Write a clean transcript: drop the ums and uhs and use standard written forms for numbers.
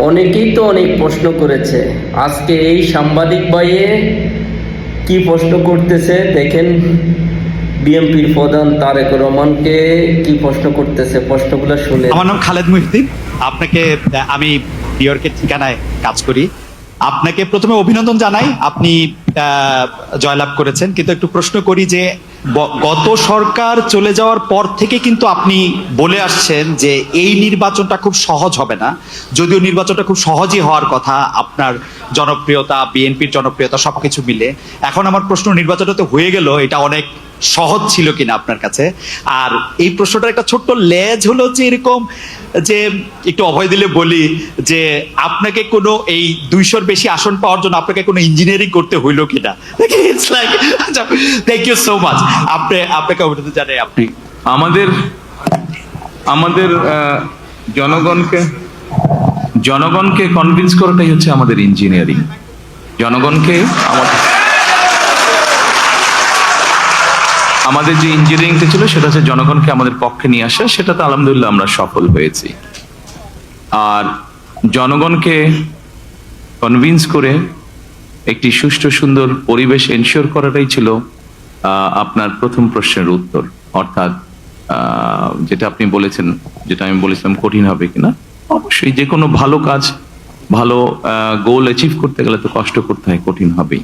অনেকেই তো অনেক প্রশ্ন করেছে। আজকে এই সাংবাদিক ভাইয়ে কি প্রশ্ন করতেছে দেখেন। বিএনপির প্রধান তারেক রহমানকে কি প্রশ্ন করতেছে, প্রশ্নগুলো শুনে। আমার নাম খালেদ মুহিউদ্দিন। আপনাকে আমি নিউ ইয়র্কের ঠিকানায় কাজ করি। আপনাকে প্রথমে অভিনন্দন জানাই, আপনি জয়লাভ করেছেন। কিন্তু একটু প্রশ্ন করি যে গত সরকার চলে যাওয়ার পর থেকে কিন্তু আপনি বলে আসছেন যে এই নির্বাচনটা খুব সহজ হবে না, যদিও নির্বাচনটা খুব সহজই হওয়ার কথা। আপনার জনপ্রিয়তা, বিএনপির জনপ্রিয়তা সবকিছু মিলে এখন আমার প্রশ্ন, নির্বাচনটা তো হয়ে গেল, এটা অনেক সহজ ছিল কিনা আপনার কাছে? আর এই প্রশ্নটার একটা ছোট্ট লেজ হলো যে এরকম, যে একটু অভয় দিলে বলি যে আপনাকে কোনো এই 200-র বেশি আসন পাওয়ার জন্য আপনাকে কোনো ইঞ্জিনিয়ারিং করতে হইলো কিনা। It's like, thank you so much. আপনাকে অভিনন্দন জানাই। আপনি আমাদের জনগণকে কনভিন্স করাটাই হচ্ছে আমাদের ইঞ্জিনিয়ারিং। জনগণকে আমাদের যে ইঞ্জিনিয়ারিংটা ছিল সেটা হচ্ছে জনগণকে আমাদের পক্ষে নিয়ে আসা। সেটাতে আলহামদুলিল্লাহ আমরা সফল হয়েছি। আর জনগণকে কনভিন্স করে একটি সুষ্ঠু সুন্দর পরিবেশ এনশিওর করাটাই ছিল আপনার প্রথম প্রশ্নের উত্তর। অর্থাৎ যেটা আপনি বলেছেন, যেটা আমি বলেছিলাম কঠিন হবে কিনা, অবশ্যই যে কোনো ভালো কাজ, ভালো গোল অ্যাচিভ করতে গেলে তো কষ্ট করতে হয়, কঠিন হবেই।